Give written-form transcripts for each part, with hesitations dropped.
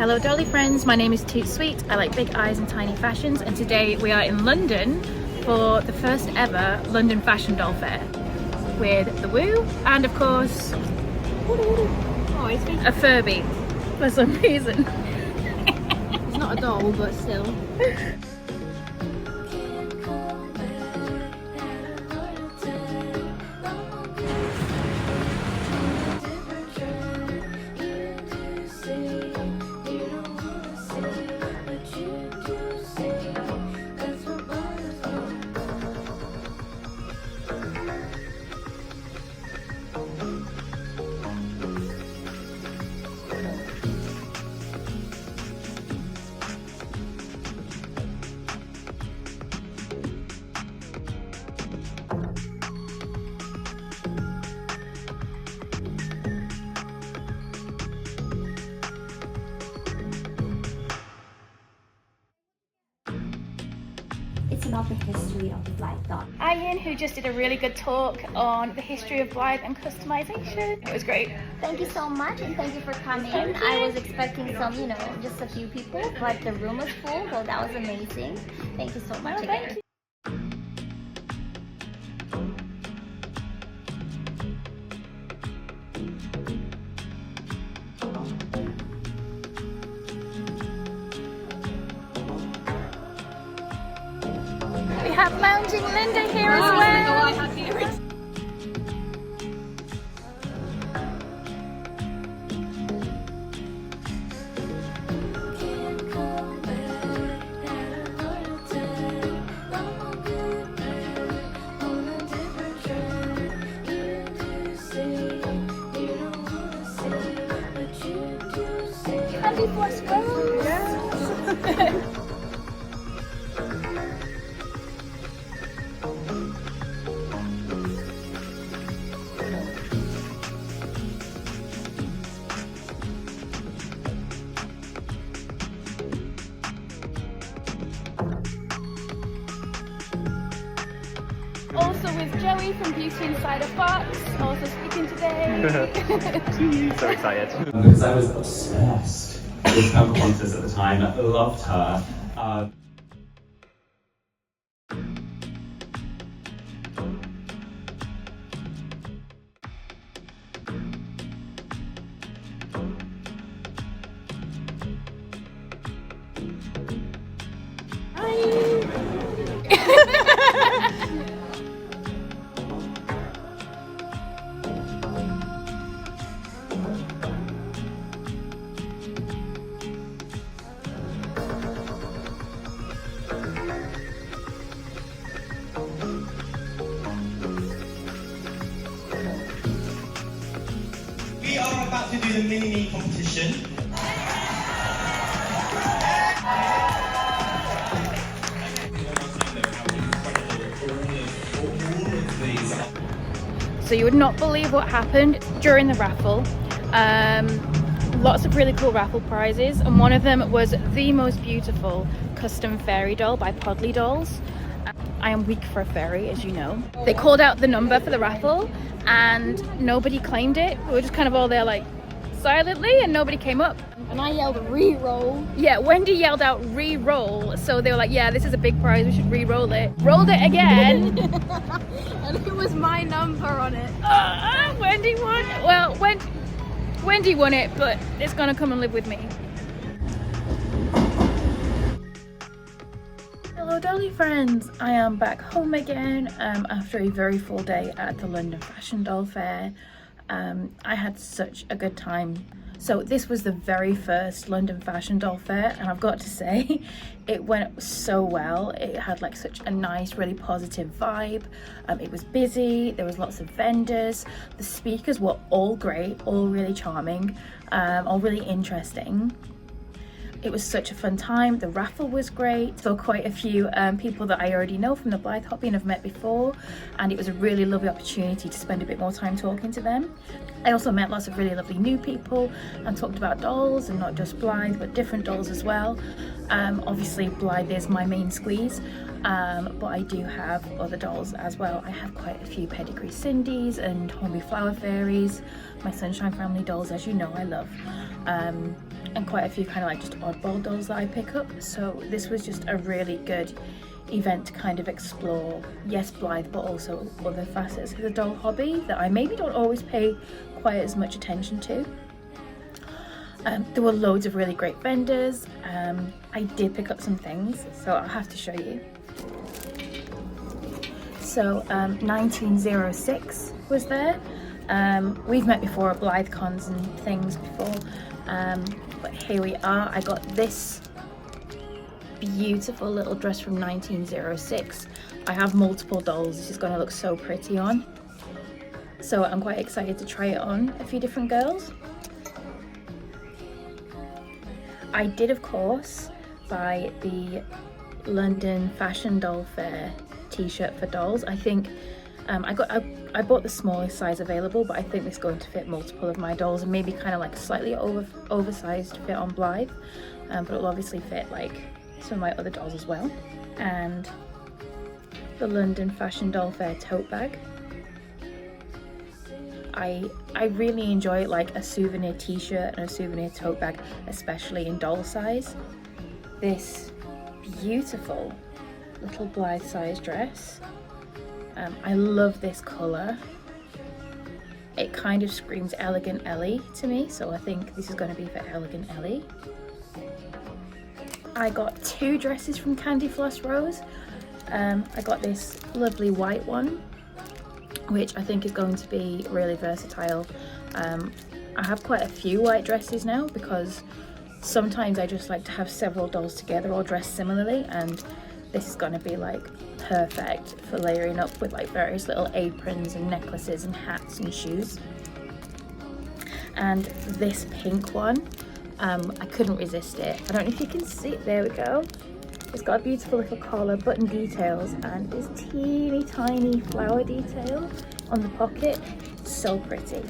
Hello dolly friends, my name is Toot Sweet. I like big eyes and tiny fashions, and today we are in London for the first ever London Fashion Doll Fair with the Woo and of course a Furby for some reason. It's not a doll, but still. It's about the history of the Blythe doll. Ian, who just did a really good talk on the history of Blythe and customization. It was great. Thank you so much, and thank you for coming. I was expecting some, just a few people, but the room was full, so that was amazing. Thank you so much again. Thank you. We have Lounging Linda here as well. Candyfloss Rose. Yes. Also with Joey from Beauty Inside a Fox, also speaking today. So excited. Because I was obsessed with Pocahontas at the time. I loved her. We are about to do the mini-me competition. So you would not believe what happened during the raffle. Lots of really cool raffle prizes, and one of them was the most beautiful custom fairy doll by PodlyDolls. I am weak for a fairy, as you know. They called out the number for the raffle and nobody claimed it. We were just kind of all there like silently and nobody came up. And I yelled re-roll. Yeah, Wendy yelled out re-roll, so they were like, yeah, this is a big prize, we should re-roll it. Rolled it again. And it was my number on it. Wendy won. Well, Wendy won it, but it's gonna come and live with me. Hello dolly friends, I am back home again after a very full day at the London Fashion Doll Fair. I had such a good time. So this was the very first London Fashion Doll Fair, and I've got to say it went so well. It had like such a nice, really positive vibe. It was busy, there was lots of vendors, the speakers were all great, all really charming, all really interesting. It was such a fun time. The raffle was great. Saw quite a few people that I already know from the Blythe hobby and have met before, and it was a really lovely opportunity to spend a bit more time talking to them. I also met lots of really lovely new people and talked about dolls, and not just Blythe but different dolls as well. Obviously Blythe is my main squeeze, but I do have other dolls as well. I have quite a few pedigree Sindys and Hornby Flower Fairies, my Sunshine Family dolls, as you know I love. and quite a few kind of like just oddball dolls that I pick up. So this was just a really good event to kind of explore, yes, Blythe, but also other facets of the doll hobby that I maybe don't always pay quite as much attention to. There were loads of really great vendors. I did pick up some things, so I'll have to show you. So 1906 was there. We've met before at Blythe cons and things before, but here we are. I got this beautiful little dress from 1906. I have multiple dolls. This is going to look so pretty on. So I'm quite excited to try it on a few different girls. I did, of course, buy the London Fashion Doll Fair t-shirt for dolls. I think I bought the smallest size available, but I think this is going to fit multiple of my dolls and maybe kind of like slightly oversized fit on Blythe, but it'll obviously fit like some of my other dolls as well. And the London Fashion Doll Fair tote bag. I really enjoy like a souvenir t-shirt and a souvenir tote bag, especially in doll size. This beautiful little Blythe size dress. I love this colour. It kind of screams Elegant Ellie to me, so I think this is going to be for Elegant Ellie. I got two dresses from Candyfloss Rose. I got this lovely white one, which I think is going to be really versatile. I have quite a few white dresses now because sometimes I just like to have several dolls together or dressed similarly, and this is going to be like perfect for layering up with like various little aprons and necklaces and hats and shoes. And this pink one, I couldn't resist it. I don't know if you can see it, there we go. It's got a beautiful little collar, button details, and this teeny tiny flower detail on the pocket. So pretty.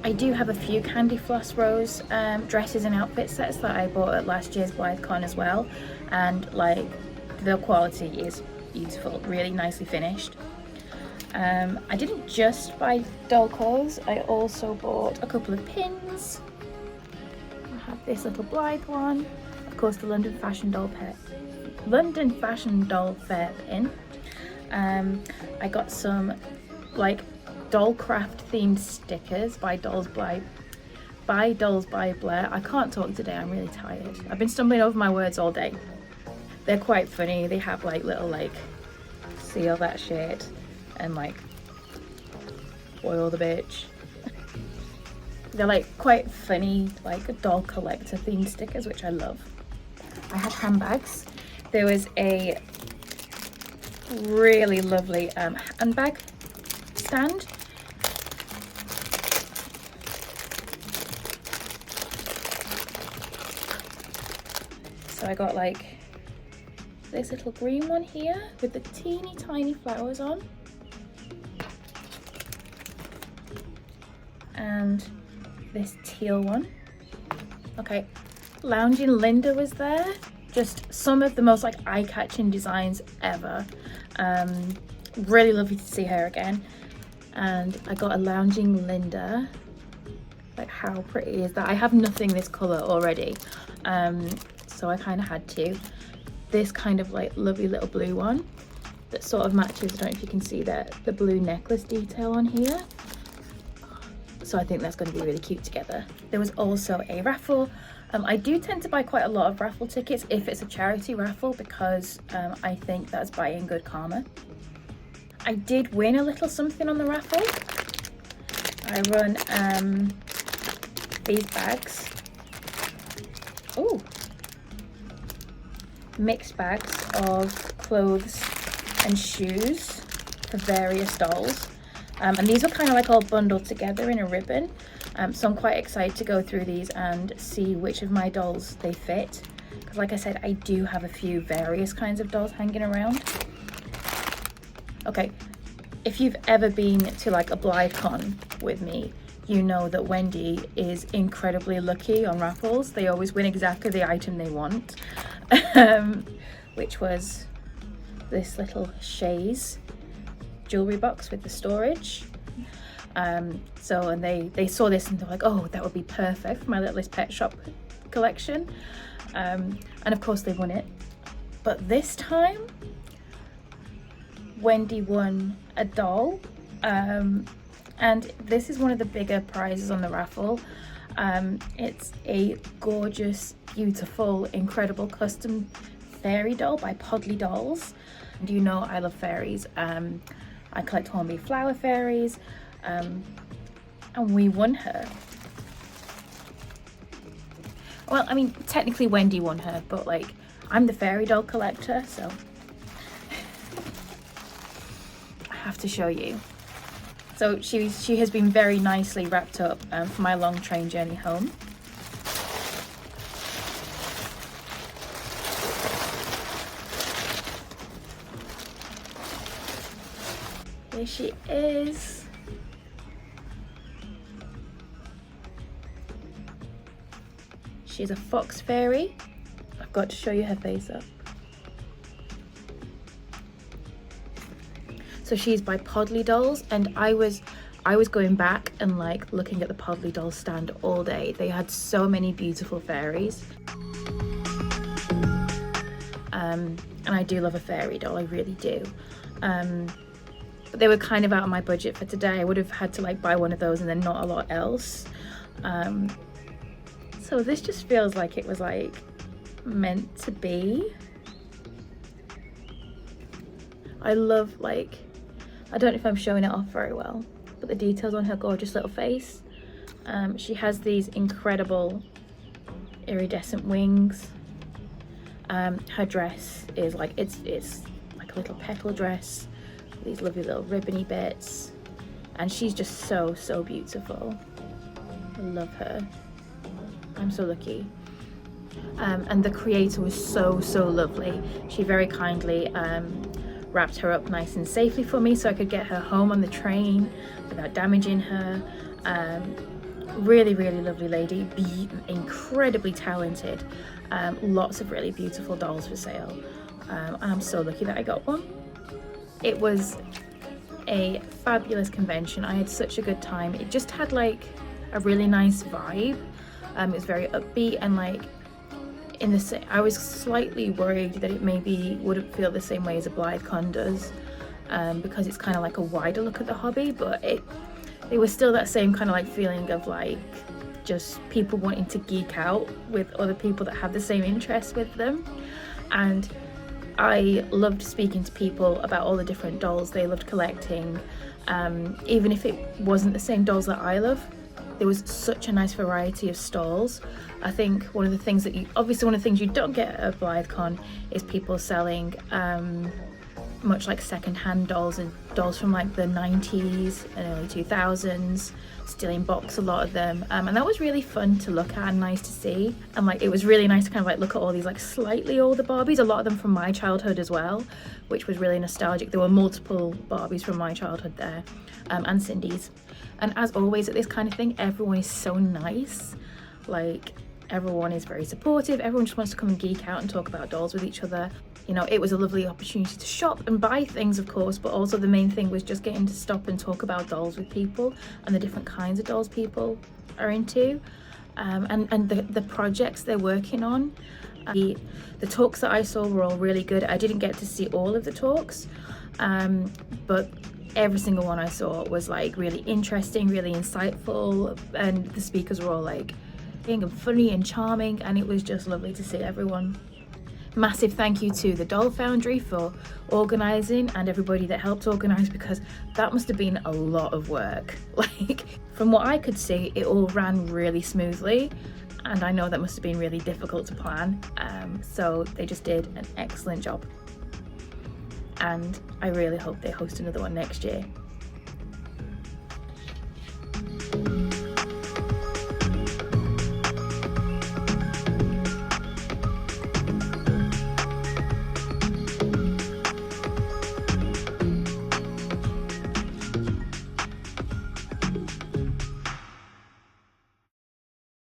I do have a few Candyfloss Rose dresses and outfit sets that I bought at last year's BlytheCon as well, and like the quality is beautiful, really nicely finished. I didn't just buy doll clothes, I also bought a couple of pins. I have this little Blythe one, of course the London Fashion Doll Fair pin. I got some like doll craft themed stickers by Dolls by Blair. I can't talk today, I'm really tired. I've been stumbling over my words all day. They're quite funny. They have like little like see all that shit and like spoil the bitch. They're like quite funny, like doll collector themed stickers, which I love. I had handbags. There was a really lovely handbag stand. So I got like this little green one here with the teeny tiny flowers on, and this teal one. Okay, Lounging Linda was there. Just some of the most like eye-catching designs ever. Really lovely to see her again. And I got a Lounging Linda. Like, how pretty is that? I have nothing this color already, so I kind of had to. This kind of like lovely little blue one that sort of matches, I don't know if you can see that, the blue necklace detail on here. So I think that's going to be really cute together. There was also a raffle. I do tend to buy quite a lot of raffle tickets if it's a charity raffle, because I think that's buying good karma. I did win a little something on the raffle. I won these bags. Ooh. Mixed bags of clothes and shoes for various dolls. And these are kind of like all bundled together in a ribbon. So I'm quite excited to go through these and see which of my dolls they fit. Because like I said, I do have a few various kinds of dolls hanging around. Okay, if you've ever been to like a BlytheCon with me, you know that Wendy is incredibly lucky on raffles. They always win exactly the item they want. Which was this little chaise jewelry box with the storage. And they saw this and they're like, oh, that would be perfect for my littlest pet shop collection, and of course they won it. But this time Wendy won a doll, and this is one of the bigger prizes on the raffle. It's a gorgeous, beautiful, incredible custom fairy doll by PodlyDolls. And you know I love fairies. I collect homemade flower fairies, and we won her. Well, I mean, technically Wendy won her, but like, I'm the fairy doll collector, so I have to show you. So she has been very nicely wrapped up for my long train journey home. Here she is. She's a fox fairy. I've got to show you her face up. So she's by PodlyDolls, and I was going back and like looking at the PodlyDolls stand all day. They had so many beautiful fairies. And I do love a fairy doll, I really do. But they were kind of out of my budget for today. I would have had to like buy one of those and then not a lot else. So this just feels like it was like meant to be. I love, like, I don't know if I'm showing it off very well, but the details on her gorgeous little face. She has these incredible iridescent wings. Her dress is like, it's like a little petal dress, these lovely little ribbony bits, and she's just so beautiful. I love her. I'm so lucky. And the creator was so lovely. She very kindly wrapped her up nice and safely for me so I could get her home on the train without damaging her. Really lovely lady, incredibly talented. Lots of really beautiful dolls for sale. I'm so lucky that I got one. It was a fabulous convention. I had such a good time. It just had like a really nice vibe. It was very upbeat, and like I was slightly worried that it maybe wouldn't feel the same way as a BlytheCon does, because it's kind of like a wider look at the hobby, but it was still that same kind of like feeling of like just people wanting to geek out with other people that have the same interests with them. And I loved speaking to people about all the different dolls they loved collecting, even if it wasn't the same dolls that I love. There was such a nice variety of stalls. I think one of the things that you don't get at BlytheCon is people selling much like second-hand dolls, and dolls from like the 90s and early 2000s, still in box, a lot of them, and that was really fun to look at and nice to see. And like it was really nice to kind of like look at all these like slightly older Barbies, a lot of them from my childhood as well, which was really nostalgic. There were multiple Barbies from my childhood there, and Sindy's. And as always at this kind of thing, everyone is so nice. Like, everyone is very supportive. Everyone just wants to come and geek out and talk about dolls with each other. You know, it was a lovely opportunity to shop and buy things, of course, but also the main thing was just getting to stop and talk about dolls with people and the different kinds of dolls people are into, and the projects they're working on. The talks that I saw were all really good. I didn't get to see all of the talks, but every single one I saw was like really interesting, really insightful, and the speakers were all like and funny and charming, and it was just lovely to see everyone. Massive thank you to the Doll Foundry for organising, and everybody that helped organise, because that must have been a lot of work. Like, from what I could see, it all ran really smoothly, and I know that must have been really difficult to plan, so they just did an excellent job. And I really hope they host another one next year.